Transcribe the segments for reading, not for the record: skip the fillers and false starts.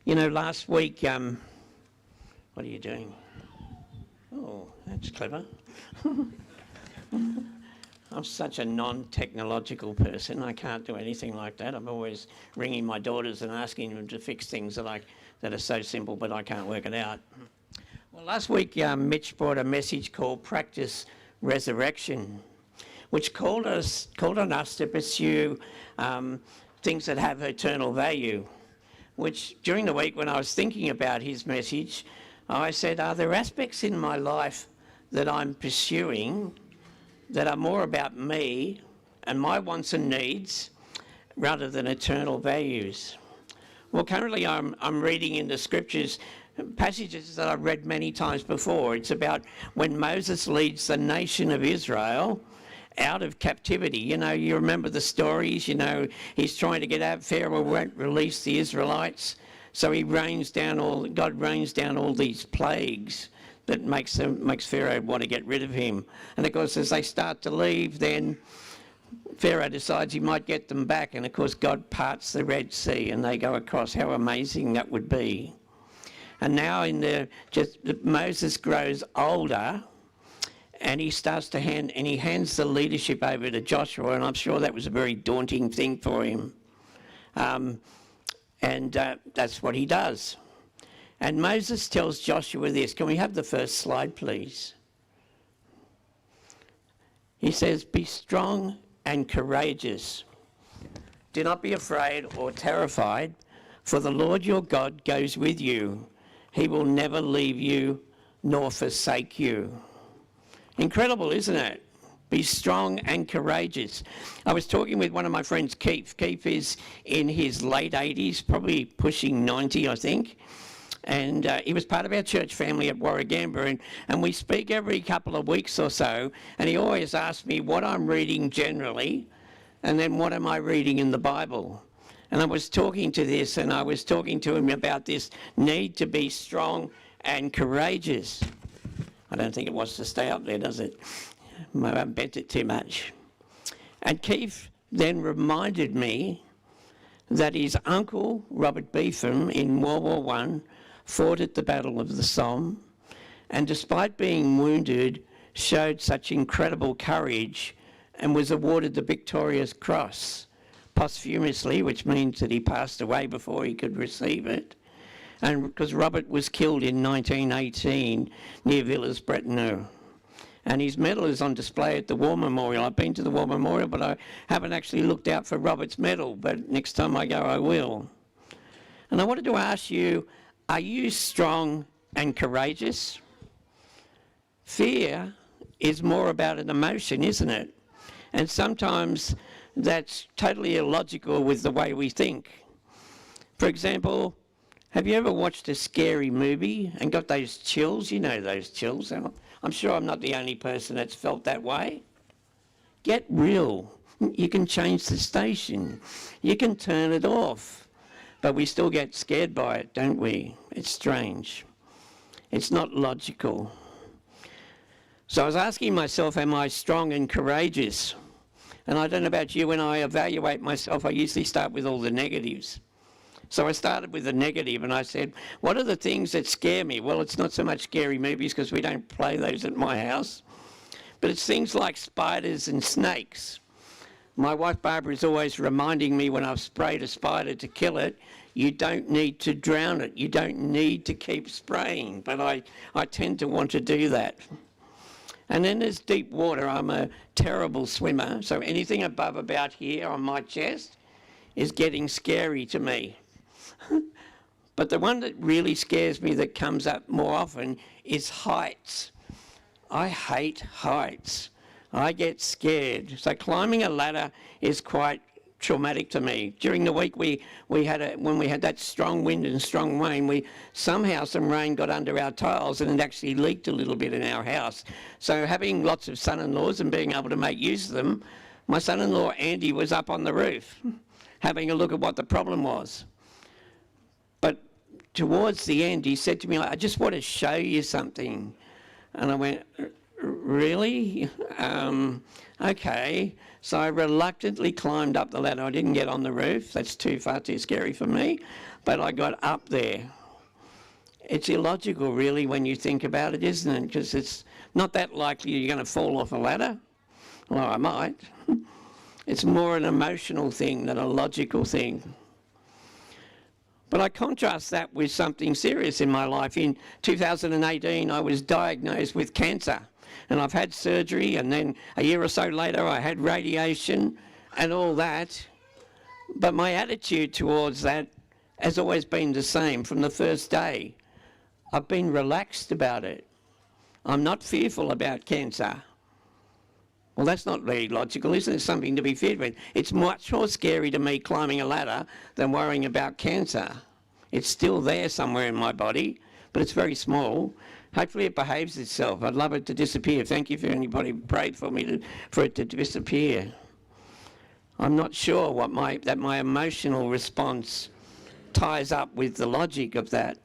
You know, last week, what are you doing? Oh, that's clever. I'm such a non-technological person. I can't do anything like that. I'm always ringing my daughters and asking them to fix things that are so simple, but I can't work it out. Well, last week, Mitch brought a message called Practice Resurrection, which called on us to pursue things that have eternal value, which during the week when I was thinking about his message, I said, are there aspects in my life that I'm pursuing that are more about me and my wants and needs rather than eternal values? Well, currently I'm reading in the scriptures passages that I've read many times before. It's about when Moses leads the nation of Israel out of captivity. You know, you remember the stories, you know, he's trying to get out, Pharaoh won't release the Israelites, so God rains down all these plagues that makes Pharaoh want to get rid of him. And of course, as they start to leave, then Pharaoh decides he might get them back, and of course God parts the Red Sea and they go across. How amazing that would be. And now Moses grows older, and he starts to hands the leadership over to Joshua, and I'm sure that was a very daunting thing for him. That's what he does. And Moses tells Joshua this. Can we have the first slide, please? He says, be strong and courageous. Do not be afraid or terrified, for the Lord your God goes with you. He will never leave you nor forsake you. Incredible, isn't it? Be strong and courageous. I was talking with one of my friends, Keith. Keith is in his late 80s, probably pushing 90, I think. And he was part of our church family at Warragamba, and we speak every couple of weeks or so, and he always asks me what I'm reading generally, and then what am I reading in the Bible. And I was talking to him about this need to be strong and courageous. I don't think it wants to stay up there, does it? Maybe I bent it too much. And Keith then reminded me that his uncle, Robert Beetham, in World War I, fought at the Battle of the Somme, and despite being wounded, showed such incredible courage and was awarded the Victoria's Cross posthumously, which means that he passed away before he could receive it. And because Robert was killed in 1918 near Villers-Bretonneux. And his medal is on display at the War Memorial. I've been to the War Memorial, but I haven't actually looked out for Robert's medal, but next time I go, I will. And I wanted to ask you, are you strong and courageous? Fear is more about an emotion, isn't it? And sometimes that's totally illogical with the way we think. For example, have you ever watched a scary movie and got those chills? You know those chills. I'm sure I'm not the only person that's felt that way. Get real. You can change the station. You can turn it off. But we still get scared by it, don't we? It's strange. It's not logical. So I was asking myself, am I strong and courageous? And I don't know about you, when I evaluate myself, I usually start with all the negatives. So I started with the negative and I said, what are the things that scare me? Well, it's not so much scary movies because we don't play those at my house, but it's things like spiders and snakes. My wife Barbara is always reminding me when I've sprayed a spider to kill it, you don't need to drown it. You don't need to keep spraying, but I tend to want to do that. And then there's deep water. I'm a terrible swimmer, so anything above about here on my chest is getting scary to me. But the one that really scares me that comes up more often is heights. I hate heights. I get scared. So climbing a ladder is quite traumatic to me. During the week when we had that strong wind and strong rain, somehow some rain got under our tiles and it actually leaked a little bit in our house. So having lots of son-in-laws and being able to make use of them, my son-in-law Andy was up on the roof having a look at what the problem was. But towards the end he said to me, I just want to show you something. And I went, really? Okay. So I reluctantly climbed up the ladder. I didn't get on the roof. That's too scary for me. but I got up there. It's illogical, really, when you think about it, isn't it? Because it's not that likely you're going to fall off a ladder. Well, I might. It's more an emotional thing than a logical thing. But I contrast that with something serious in my life. In 2018, I was diagnosed with cancer, and I've had surgery, and then a year or so later, I had radiation and all that. But my attitude towards that has always been the same from the first day. I've been relaxed about it. I'm not fearful about cancer. Well, that's not very logical, isn't it? Something to be feared with. It's much more scary to me climbing a ladder than worrying about cancer. It's still there somewhere in my body, but it's very small. Hopefully it behaves itself. I'd love it to disappear. Thank you for anybody who prayed for me for it to disappear. I'm not sure that my emotional response ties up with the logic of that.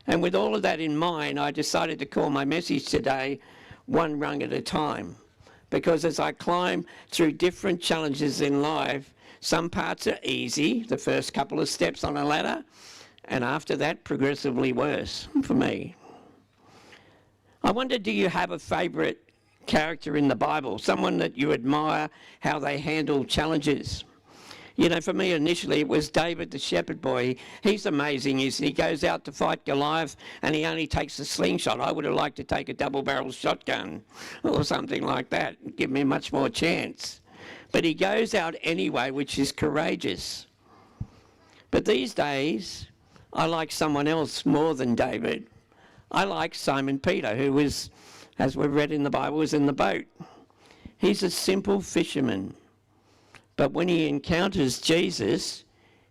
And with all of that in mind, I decided to call my message today One Rung at a Time. Because as I climb through different challenges in life, some parts are easy, the first couple of steps on a ladder, and after that, progressively worse for me. I wonder, do you have a favourite character in the Bible? Someone that you admire how they handle challenges? You know, for me initially it was David the shepherd boy. He's amazing. He goes out to fight Goliath and he only takes a slingshot. I would have liked to take a double-barrel shotgun or something like that. Give me much more chance. But he goes out anyway, which is courageous. But these days, I like someone else more than David. I like Simon Peter, who was, as we've read in the Bible, was in the boat. He's a simple fisherman. But when he encounters Jesus,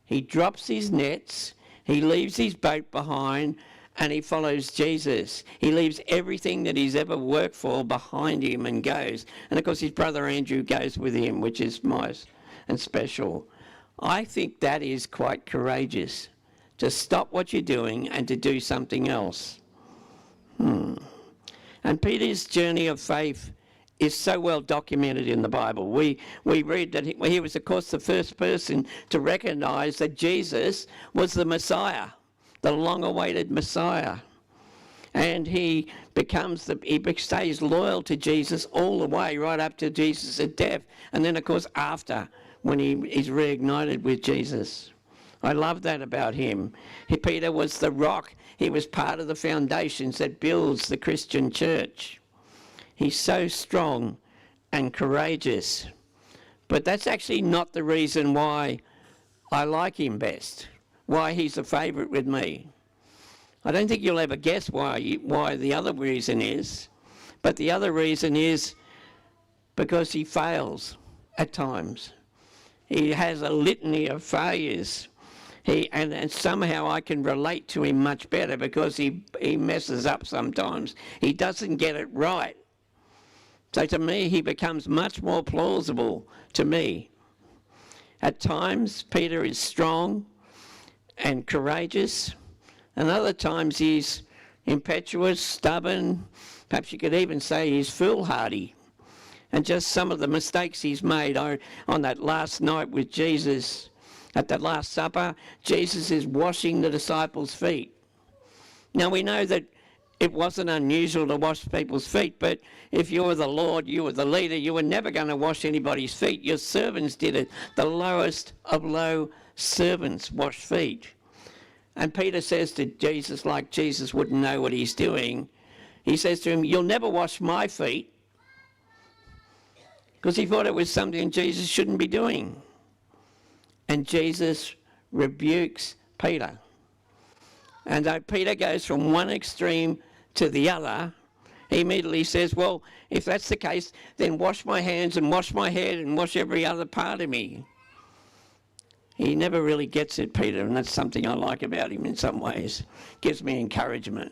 he drops his nets, he leaves his boat behind, and he follows Jesus. He leaves everything that he's ever worked for behind him and goes. And of course his brother Andrew goes with him, which is nice and special. I think that is quite courageous, to stop what you're doing and to do something else. And Peter's journey of faith is so well documented in the Bible. We read that he was, of course, the first person to recognize that Jesus was the Messiah, the long-awaited Messiah. And he stays loyal to Jesus all the way, right up to Jesus' death. And then, of course, after, when he's reignited with Jesus. I love that about him. Peter was the rock. He was part of the foundations that builds the Christian church. He's so strong and courageous. But that's actually not the reason why I like him best, why he's a favourite with me. I don't think you'll ever guess why the other reason is. But the other reason is because he fails at times. He has a litany of failures. And somehow I can relate to him much better because he messes up sometimes. He doesn't get it right. So to me, he becomes much more plausible to me. At times, Peter is strong and courageous, and other times he's impetuous, stubborn, perhaps you could even say he's foolhardy. And just some of the mistakes he's made on that last night with Jesus, at that Last Supper, Jesus is washing the disciples' feet. Now we know that it wasn't unusual to wash people's feet, but if you were the Lord, you were the leader, you were never going to wash anybody's feet. Your servants did it. The lowest of low servants washed feet. And Peter says to Jesus, like Jesus wouldn't know what he's doing, he says to him, "You'll never wash my feet," because he thought it was something Jesus shouldn't be doing. And Jesus rebukes Peter. And though Peter goes from one extreme to the other, he immediately says, well, if that's the case, then wash my hands and wash my head and wash every other part of me. He never really gets it, Peter, and that's something I like about him in some ways. Gives me encouragement.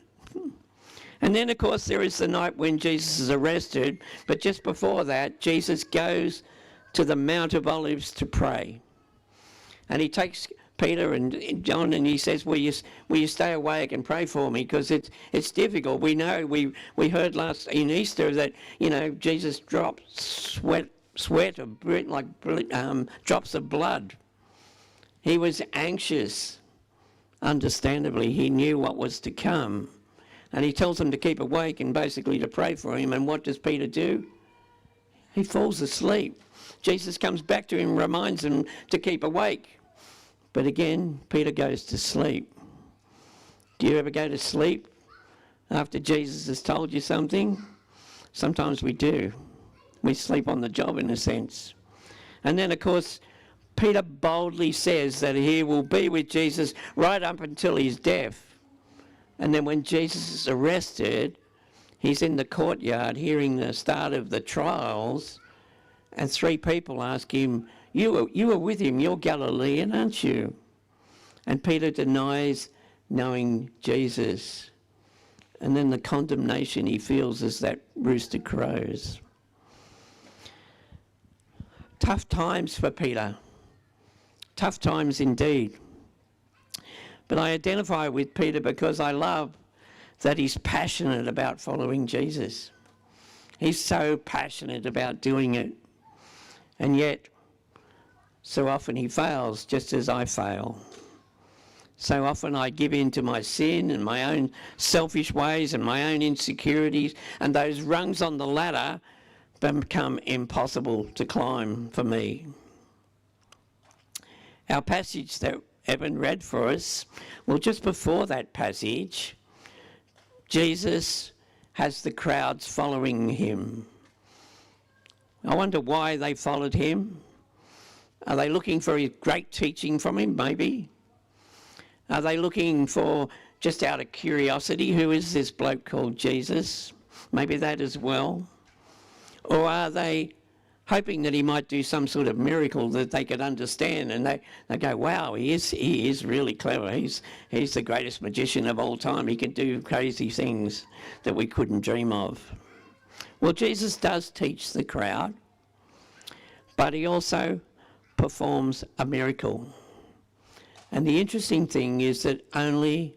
And then, of course, there is the night when Jesus is arrested, but just before that, Jesus goes to the Mount of Olives to pray. And he takes Peter and John and he says, will you stay awake and pray for me, because it's difficult. We know, we heard last in Easter that, you know, Jesus dropped sweat of like drops of blood. He was anxious. understandably, he knew what was to come. And he tells them to keep awake and basically to pray for him. And what does Peter do? He falls asleep. Jesus comes back to him, reminds him to keep awake. But again, Peter goes to sleep. Do you ever go to sleep after Jesus has told you something? Sometimes we do. We sleep on the job in a sense. And then, of course, Peter boldly says that he will be with Jesus right up until he's death. And then when Jesus is arrested, he's in the courtyard hearing the start of the trials, and 3 people ask him, you were with him, you're Galilean, aren't you? And Peter denies knowing Jesus. And then the condemnation he feels as that rooster crows. Tough times for Peter. Tough times indeed. But I identify with Peter because I love that he's passionate about following Jesus. He's so passionate about doing it. And yet, so often he fails, just as I fail. So often I give in to my sin and my own selfish ways and my own insecurities, and those rungs on the ladder become impossible to climb for me. Our passage that Evan read for us, well, just before that passage, Jesus has the crowds following him. I wonder why they followed him. Are they looking for his great teaching from him, maybe? Are they looking for, just out of curiosity, who is this bloke called Jesus? Maybe that as well. Or are they hoping that he might do some sort of miracle that they could understand, and they go, wow, he is really clever. He's the greatest magician of all time. He can do crazy things that we couldn't dream of. Well, Jesus does teach the crowd, but he also performs a miracle. And the interesting thing is that only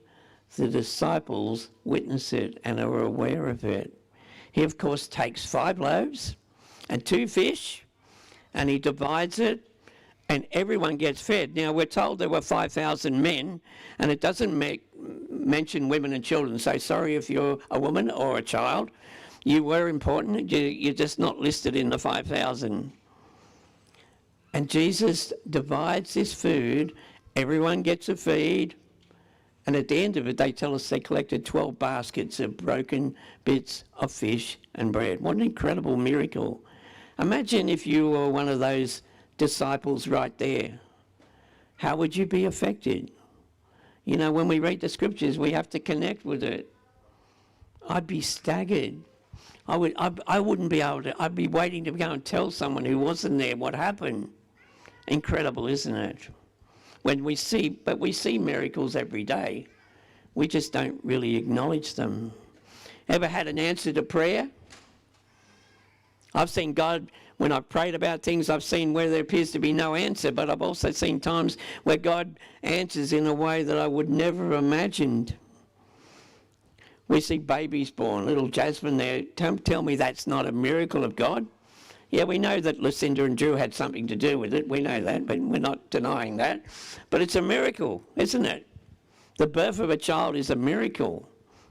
the disciples witness it and are aware of it. He, of course, takes 5 loaves and 2 fish, and he divides it, and everyone gets fed. Now, we're told there were 5,000 men, and it doesn't mention women and children. So sorry if you're a woman or a child. You were important. You're just not listed in the 5,000. And Jesus divides this food. Everyone gets a feed. And at the end of it, they tell us they collected 12 baskets of broken bits of fish and bread. What an incredible miracle. Imagine if you were one of those disciples right there. How would you be affected? You know, when we read the scriptures, we have to connect with it. I'd be staggered. I wouldn't be able to. I'd be waiting to go and tell someone who wasn't there what happened. Incredible, isn't it? But we see miracles every day. We just don't really acknowledge them. Ever had an answer to prayer? I've seen God, when I've prayed about things, I've seen where there appears to be no answer, but I've also seen times where God answers in a way that I would never have imagined. We see babies born, little Jasmine there. Don't tell me that's not a miracle of God. Yeah, we know that Lucinda and Drew had something to do with it. We know that, but we're not denying that. But it's a miracle, isn't it? The birth of a child is a miracle.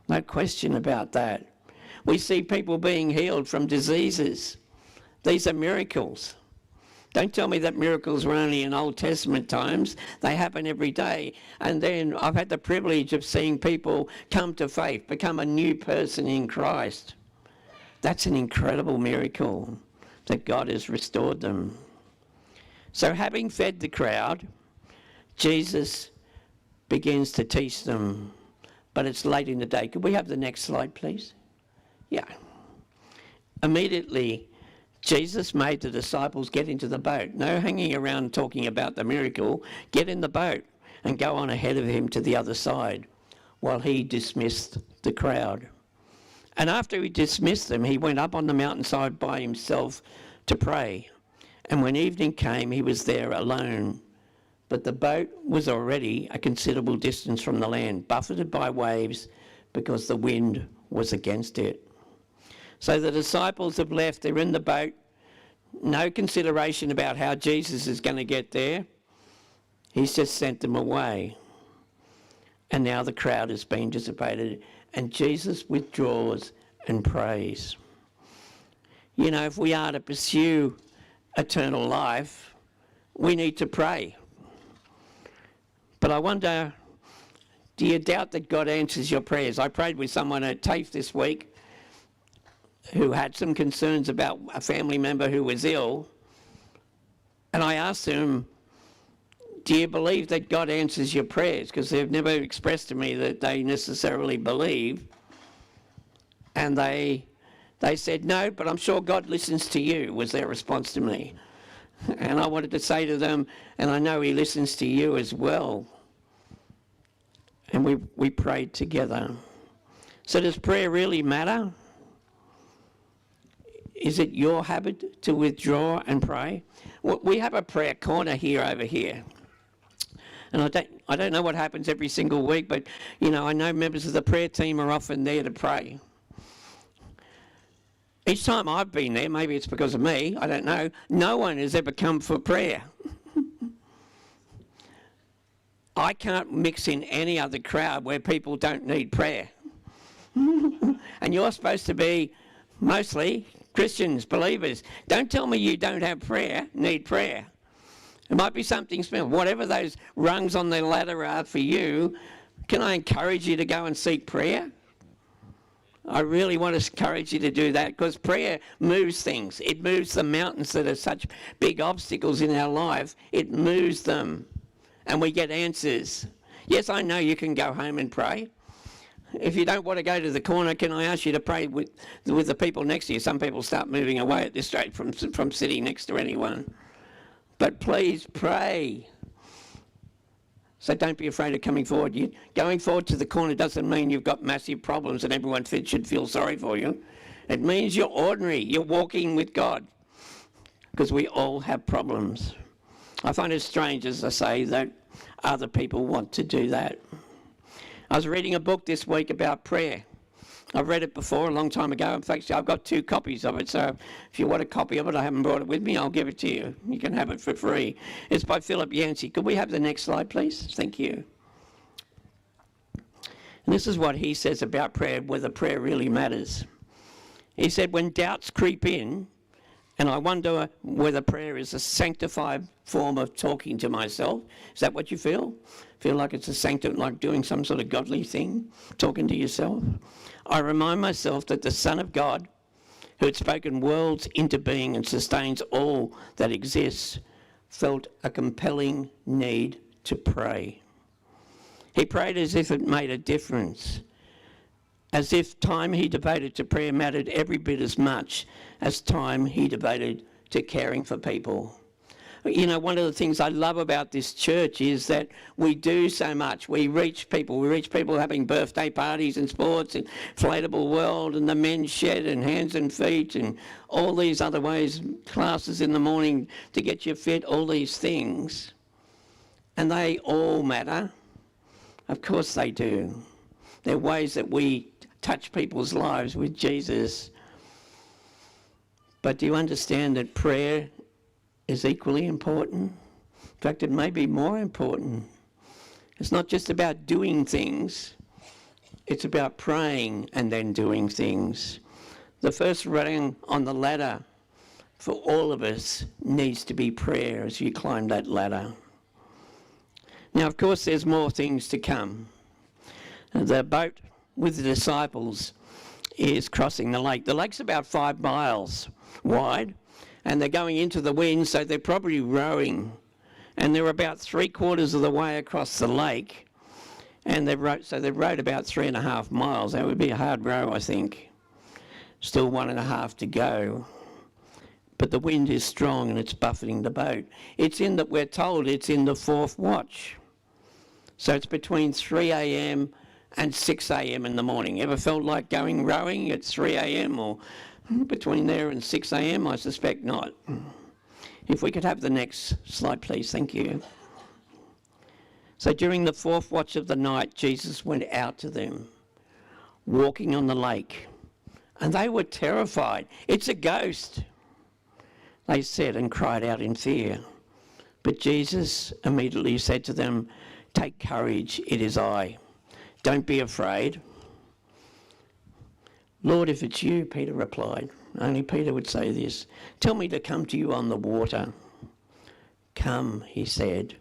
No question about that. We see people being healed from diseases. These are miracles. Don't tell me that miracles were only in Old Testament times. They happen every day. And then I've had the privilege of seeing people come to faith, become a new person in Christ. That's an incredible miracle that God has restored them. So having fed the crowd, Jesus begins to teach them, but it's late in the day. Could we have the next slide, please? Yeah. Immediately, Jesus made the disciples get into the boat. No hanging around talking about the miracle. Get in the boat and go on ahead of him to the other side while he dismissed the crowd. And after he dismissed them, he went up on the mountainside by himself to pray. And when evening came, he was there alone. But the boat was already a considerable distance from the land, buffeted by waves because the wind was against it. So the disciples have left, they're in the boat, no consideration about how Jesus is going to get there. He's just sent them away. And now the crowd has been dissipated, and Jesus withdraws and prays. You know, if we are to pursue eternal life, we need to pray. But I wonder, do you doubt that God answers your prayers? I prayed with someone at TAFE this week who had some concerns about a family member who was ill. And I asked them, do you believe that God answers your prayers? Because they've never expressed to me that they necessarily believe. And they said, no, but I'm sure God listens to you, was their response to me. And I wanted to say to them, and I know he listens to you as well. And we prayed together. So does prayer really matter? Is it your habit to withdraw and pray? Well, we have a prayer corner over here. And I don't know what happens every single week, but, you know, I know members of the prayer team are often there to pray. Each time I've been there, maybe it's because of me, I don't know, no one has ever come for prayer. I can't mix in any other crowd where people don't need prayer. And you're supposed to be mostly Christians, believers. Don't tell me you don't have prayer, need prayer. It might be something special. Whatever those rungs on the ladder are for you, can I encourage you to go and seek prayer? I really want to encourage you to do that, because prayer moves things. It moves the mountains that are such big obstacles in our life. It moves them, and we get answers. Yes, I know you can go home and pray. If you don't want to go to the corner, can I ask you to pray with the people next to you? Some people start moving away at this rate from sitting next to anyone. But please pray. So don't be afraid of coming forward. Going forward to the corner doesn't mean you've got massive problems and everyone should feel sorry for you. It means you're ordinary. You're walking with God. Because we all have problems. I find it strange, as I say, that other people want to do that. I was reading a book this week about prayer. I've read it before a long time ago. In fact, I've got 2 copies of it, so if you want a copy of it, I haven't brought it with me, I'll give it to you. You can have it for free. It's by Philip Yancey. Could we have the next slide, please? Thank you. And this is what he says about prayer, whether prayer really matters. He said, when doubts creep in, and I wonder whether prayer is a sanctified form of talking to myself. Is that what you feel? Feel like it's like doing some sort of godly thing, talking to yourself? I remind myself that the Son of God, who had spoken worlds into being and sustains all that exists, felt a compelling need to pray. He prayed as if it made a difference, as if time he devoted to prayer mattered every bit as much as time he devoted to caring for people. You know, one of the things I love about this church is that we do so much. We reach people. We reach people having birthday parties and sports and inflatable world and the men's shed and hands and feet and all these other ways, classes in the morning to get you fit, all these things. And they all matter. Of course they do. They're ways that we touch people's lives with Jesus. But do you understand that prayer is equally important? In fact, it may be more important. It's not just about doing things, it's about praying and then doing things. The first rung on the ladder for all of us needs to be prayer as you climb that ladder. Now, of course, there's more things to come. The boat with the disciples is crossing the lake. The lake's about 5 miles wide, and they're going into the wind, so they're probably rowing. And they're about 3/4 of the way across the lake, and they've rowed about 3.5 miles. That would be a hard row, I think. Still 1.5 to go. But the wind is strong and it's buffeting the boat. We're told it's in the 4th watch. So it's between 3 a.m. and 6 a.m. in the morning. Ever felt like going rowing at 3 a.m. or between there and 6 a.m.? I suspect not. If we could have the next slide, please. Thank you. So during the 4th watch of the night, Jesus went out to them, walking on the lake. And they were terrified. It's a ghost, they said, and cried out in fear. But Jesus immediately said to them, "Take courage, it is I. Don't be afraid. Lord, if it's you, Peter replied. Only Peter would say this. Tell me to come to you on the water. Come, he said.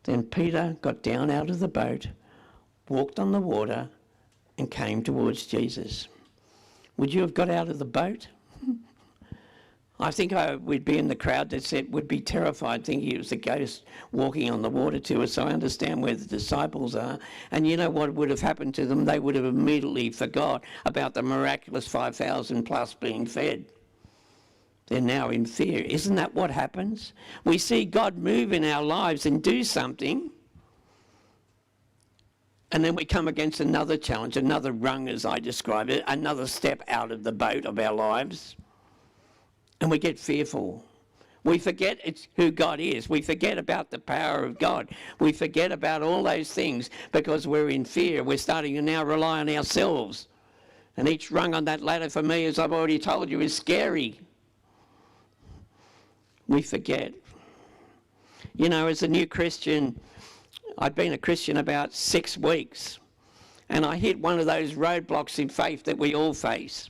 Then Peter got down out of the boat, walked on the water, and came towards Jesus. Would you have got out of the boat? I think I would be in the crowd that would be terrified thinking it was a ghost walking on the water to us. So I understand where the disciples are. And you know what would have happened to them? They would have immediately forgot about the miraculous 5,000 plus being fed. They're now in fear. Isn't that what happens? We see God move in our lives and do something, and then we come against another challenge, another rung as I describe it, another step out of the boat of our lives. And we get fearful. We forget it's who God is. We forget about the power of God. We forget about all those things because we're in fear. We're starting to now rely on ourselves. And each rung on that ladder for me, as I've already told you, is scary. We forget. You know, as a new Christian, I'd been a Christian about 6 weeks. And I hit one of those roadblocks in faith that we all face.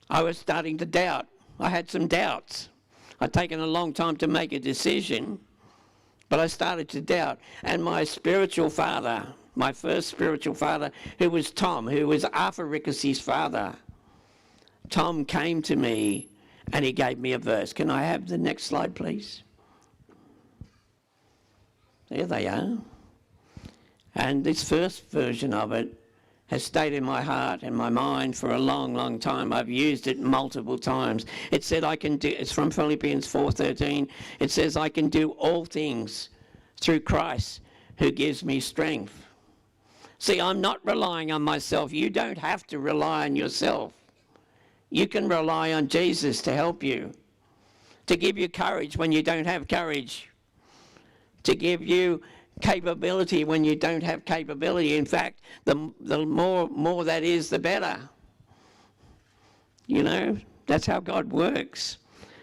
I was starting to doubt. I had some doubts. I'd taken a long time to make a decision, but I started to doubt. And my spiritual father, my first spiritual father, who was Tom, who was Arthur Rickersey's father, Tom came to me and he gave me a verse. Can I have the next slide, please? There they are. And this first version of it has stayed in my heart and my mind for a long, long time. I've used it multiple times. It said I can do, it's from Philippians 4:13. It says I can do all things through Christ who gives me strength. See, I'm not relying on myself. You don't have to rely on yourself. You can rely on Jesus to help you, to give you courage when you don't have courage, to give you capability when you don't have capability. In fact, the more that is, the better. You know, that's how God works.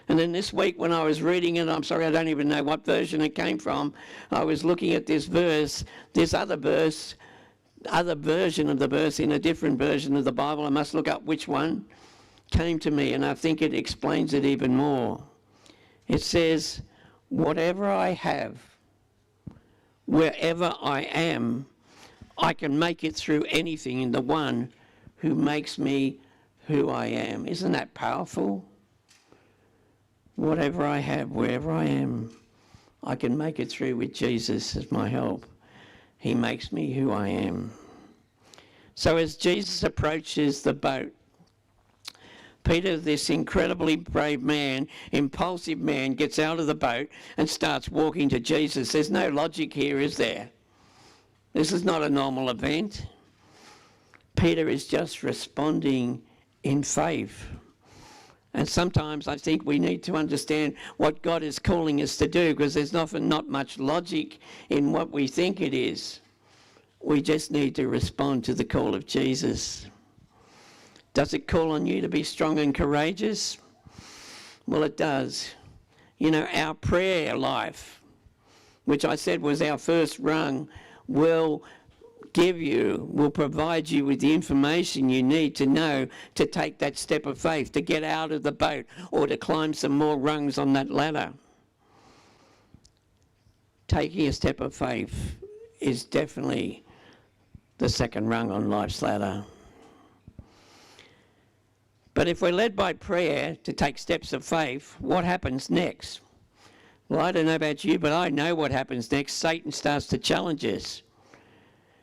And then this week when I was reading it, I'm sorry, I don't even know what version it came from, I was looking at this verse, this other version of the verse in a different version of the Bible. I must look up which one came to me, and I think it explains it even more. It says, whatever I have, wherever I am, I can make it through anything in the one who makes me who I am. Isn't that powerful? Whatever I have, wherever I am, I can make it through with Jesus as my help. He makes me who I am. So as Jesus approaches the boat, Peter, this incredibly brave man, impulsive man, gets out of the boat and starts walking to Jesus. There's no logic here, is there? This is not a normal event. Peter is just responding in faith. And sometimes I think we need to understand what God is calling us to do, because there's often not much logic in what we think it is. We just need to respond to the call of Jesus. Does it call on you to be strong and courageous? Well, it does. You know, our prayer life, which I said was our first rung, will provide you with the information you need to know to take that step of faith, to get out of the boat or to climb some more rungs on that ladder. Taking a step of faith is definitely the second rung on life's ladder. But if we're led by prayer to take steps of faith, what happens next? Well, I don't know about you, but I know what happens next. Satan starts to challenge us.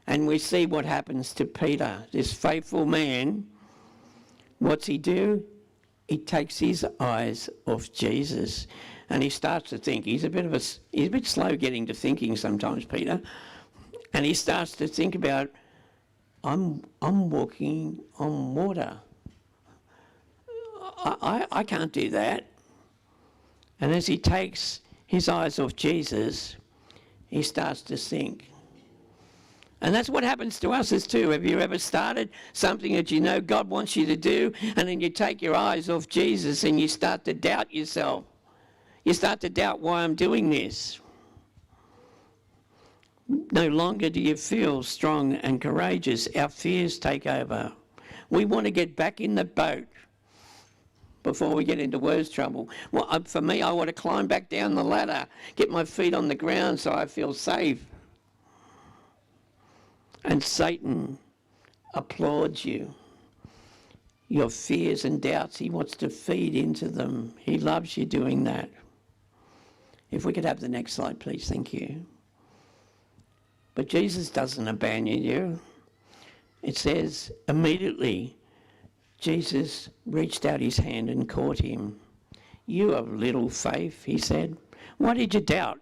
And we see what happens to Peter, this faithful man. What's he do? He takes his eyes off Jesus and he starts to think. He's a bit slow getting to thinking sometimes, Peter. And he starts to think about, I'm walking on water. I can't do that. And as he takes his eyes off Jesus, he starts to sink. And that's what happens to us as too. Have you ever started something that you know God wants you to do, and then you take your eyes off Jesus and you start to doubt yourself? You start to doubt why I'm doing this. No longer do you feel strong and courageous. Our fears take over. We want to get back in the boat before we get into worse trouble. Well, for me, I want to climb back down the ladder, get my feet on the ground so I feel safe. And Satan applauds you. Your fears and doubts, he wants to feed into them. He loves you doing that. If we could have the next slide, please. Thank you. But Jesus doesn't abandon you. It says, immediately, Jesus reached out his hand and caught him. You of little faith, he said. Why did you doubt?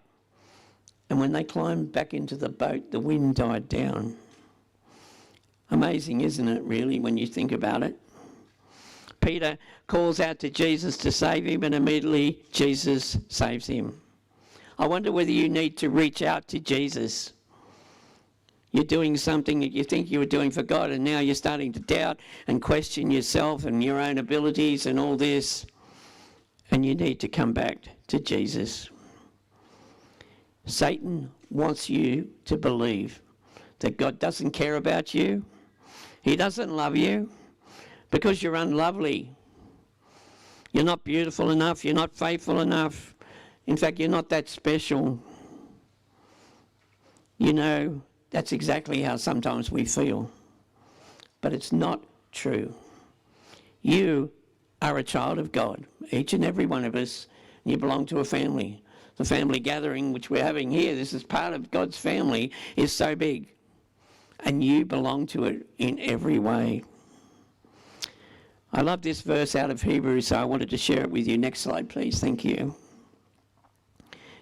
And when they climbed back into the boat, the wind died down. Amazing, isn't it, really, when you think about it? Peter calls out to Jesus to save him, and immediately Jesus saves him. I wonder whether you need to reach out to Jesus. You're doing something that you think you were doing for God, and now you're starting to doubt and question yourself and your own abilities and all this. And you need to come back to Jesus. Satan wants you to believe that God doesn't care about you. He doesn't love you because you're unlovely. You're not beautiful enough. You're not faithful enough. In fact, you're not that special. You know, that's exactly how sometimes we feel. But it's not true. You are a child of God, each and every one of us. And you belong to a family. The family gathering which we're having here, this is part of God's family, is so big. And you belong to it in every way. I love this verse out of Hebrews, so I wanted to share it with you. Next slide, please. Thank you.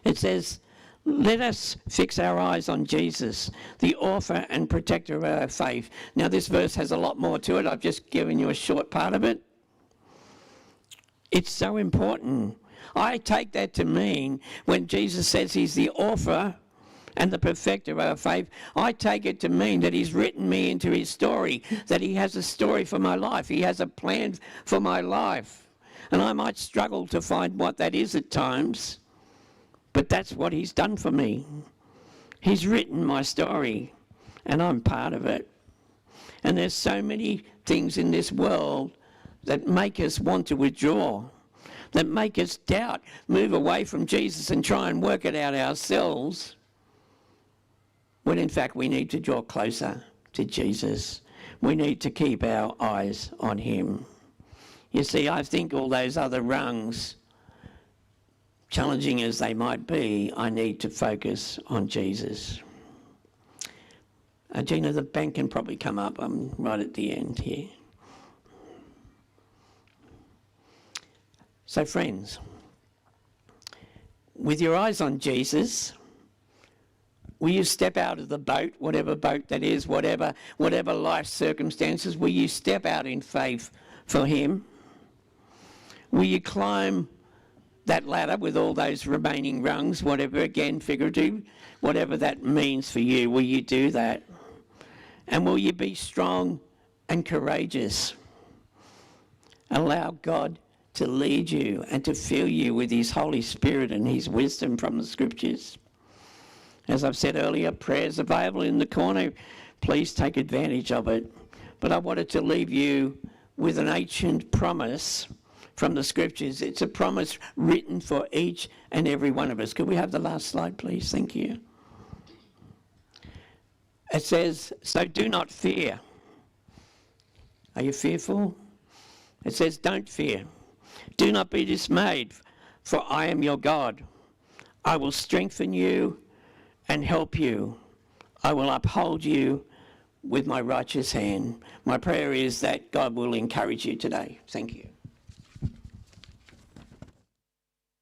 It says, let us fix our eyes on Jesus, the author and protector of our faith. Now, this verse has a lot more to it. I've just given you a short part of it. It's so important. I take that to mean when Jesus says he's the author and the perfecter of our faith, I take it to mean that he's written me into his story, that he has a story for my life. He has a plan for my life. And I might struggle to find what that is at times, but that's what he's done for me. He's written my story, and I'm part of it. And there's so many things in this world that make us want to withdraw, that make us doubt, move away from Jesus and try and work it out ourselves, when in fact we need to draw closer to Jesus. We need to keep our eyes on him. You see, I think all those other rungs, challenging as they might be, I need to focus on Jesus. Gina, the bank can probably come up. I'm right at the end here. So friends, with your eyes on Jesus, will you step out of the boat, whatever boat that is, whatever life circumstances, will you step out in faith for him? Will you climb that ladder with all those remaining rungs, whatever, again, figurative, whatever that means for you, will you do that? And will you be strong and courageous? Allow God to lead you and to fill you with his Holy Spirit and his wisdom from the scriptures. As I've said earlier, prayer's available in the corner. Please take advantage of it. But I wanted to leave you with an ancient promise from the scriptures. It's a promise written for each and every one of us. Could we have the last slide, please? Thank you. It says, so do not fear. Are you fearful? It says, don't fear. Do not be dismayed, for I am your God. I will strengthen you and help you. I will uphold you with my righteous hand. My prayer is that God will encourage you today. Thank you.